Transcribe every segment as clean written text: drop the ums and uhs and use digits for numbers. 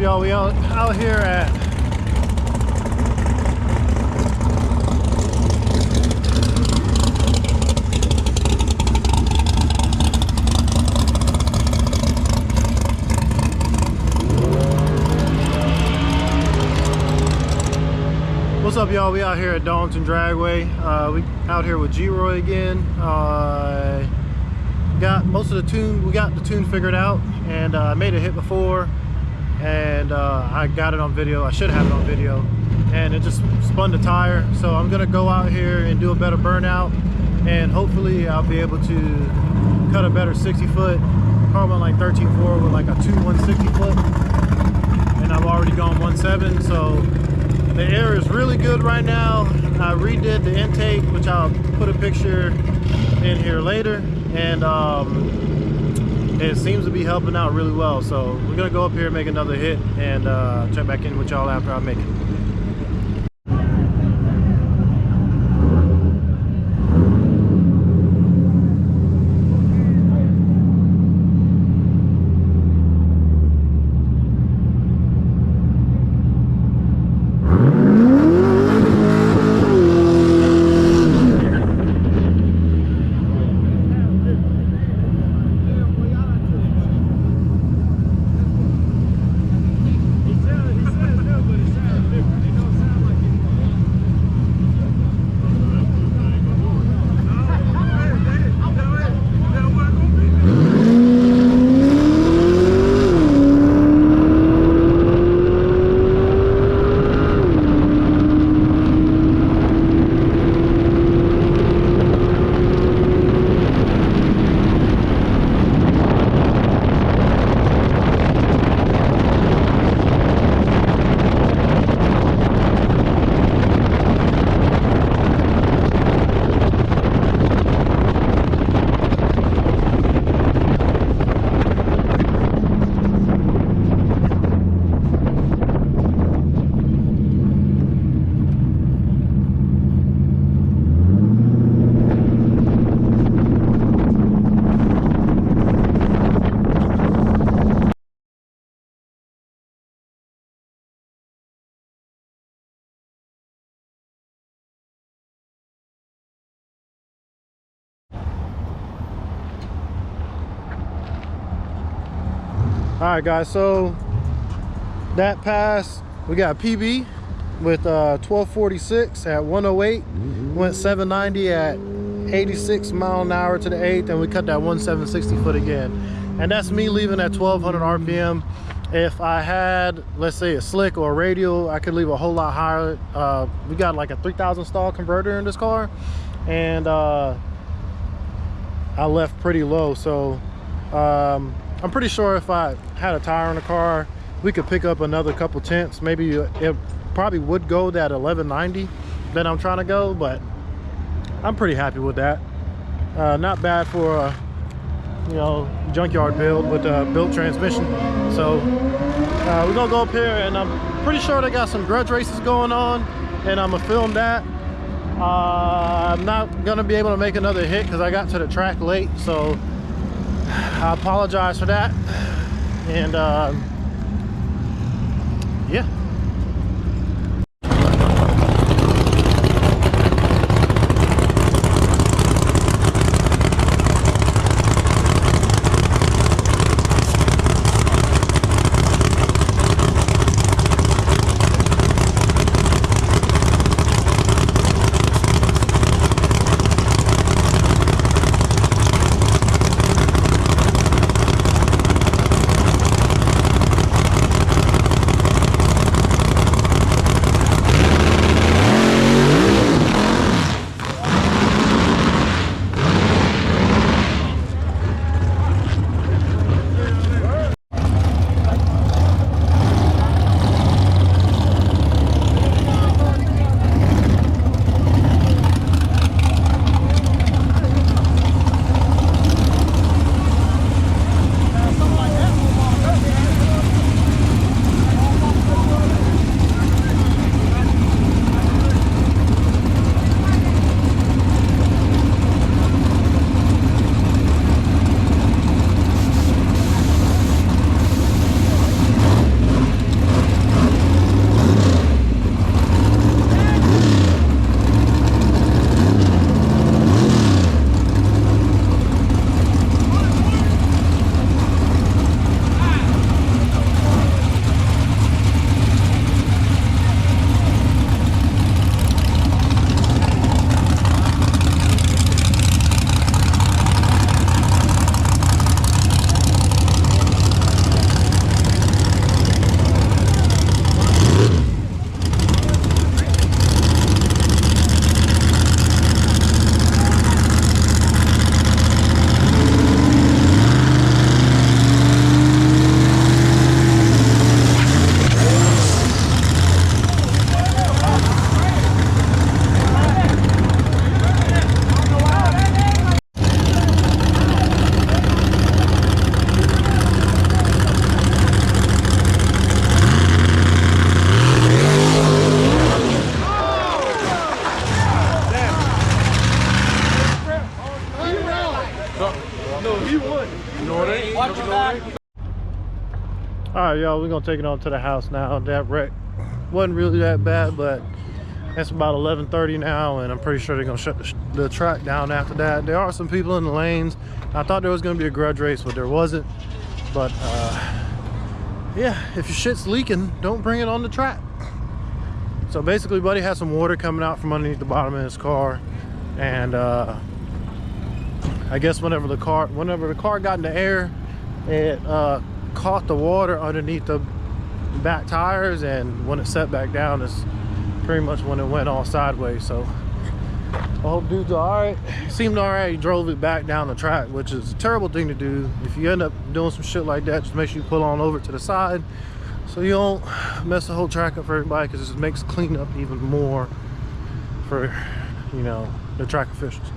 y'all? We out here at What's up, y'all? We out here at Darlington Dragway. We out here with G-Roy again. Got most of the tune. We got the tune figured out, and I made a hit before, and I got it on video. I should have it on video, and it just spun the tire. So I'm gonna go out here and do a better burnout, and hopefully I'll be able to cut a better 60-foot. Probably like 13.4 with like a 160-foot, and I've already gone 1.7. So the air is really good right now. I redid the intake, which I'll put a picture in here later, and it seems to be helping out really well. So we're gonna go up here and make another hit, and check back in with y'all after I make it. All right, guys, so that pass, we got PB with 1246 at 108, went 790 at 86 mile an hour to the 8th, and we cut that 1760 foot again. And that's me leaving at 1200 RPM. If I had, let's say, a slick or a radial, I could leave a whole lot higher. We got like a 3000 stall converter in this car, and I left pretty low. So I'm pretty sure if I had a tire in the car, we could pick up another couple tenths. Maybe it probably would go that 1190 that I'm trying to go, but I'm pretty happy with that. Not bad for a, you know, junkyard build with a built transmission. So we're gonna go up here, and I'm pretty sure they got some grudge races going on, and I'm gonna film that. I'm not gonna be able to make another hit because I got to the track late, so I apologize for that. And yeah. right, y'all, we're gonna take it on to the house now. That wreck wasn't really that bad, but it's about 11:30 now, and I'm pretty sure they're gonna shut the track down after that. There are some people in the lanes. I thought there was gonna be a grudge race, but there wasn't. But yeah, if your shit's leaking, don't bring it on the track. So basically, buddy had some water coming out from underneath the bottom of his car, and I guess whenever the car got in the air, it caught the water underneath the back tires, and when it set back down, it's pretty much when it went all sideways. So I hope dude's all right. Seemed all right. He drove it back down the track, which is a terrible thing to do. If you end up doing some shit like that, just make sure you pull on over to the side so you don't mess the whole track up for everybody, because it just makes cleanup even more for, you know, the track officials.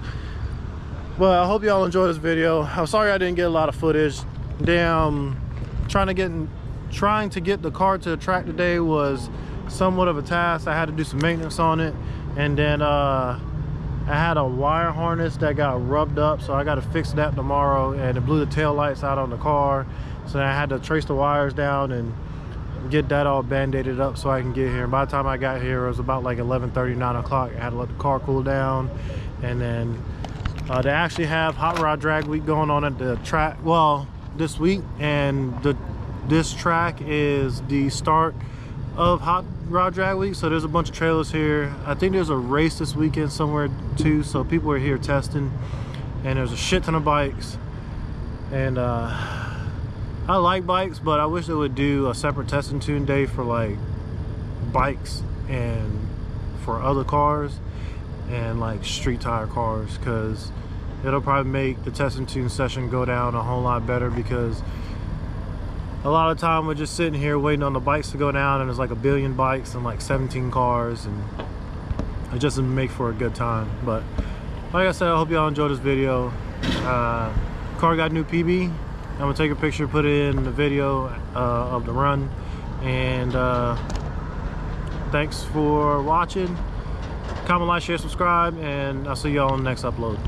Well, I hope y'all enjoyed this video. I'm sorry I didn't get a lot of footage. Damn, trying to get the car to the track today was somewhat of a task. I had to do some maintenance on it, and then I had a wire harness that got rubbed up, so I got to fix that tomorrow, and it blew the tail lights out on the car, so I had to trace the wires down and get that all band-aided up so I can get here. And by the time I got here, it was about like 11:30, 9 o'clock. I had to let the car cool down, and then they actually have Hot Rod Drag Week going on at the track, well, this week, and this track is the start of Hot Rod Drag Week. So there's a bunch of trailers here. I think there's a race this weekend somewhere too, so people are here testing, and there's a shit ton of bikes. And I like bikes, but I wish they would do a separate test and tune day for like bikes and for other cars and like street tire cars, because it'll probably make the test and tune session go down a whole lot better, because a lot of time we're just sitting here waiting on the bikes to go down, and there's like a billion bikes and like 17 cars, and it just doesn't make for a good time. But like I said, I hope y'all enjoyed this video. Car got new PB. I'm gonna take a picture, put it in the video of the run, and thanks for watching. Comment, like, share, subscribe, and I'll see y'all on the next upload.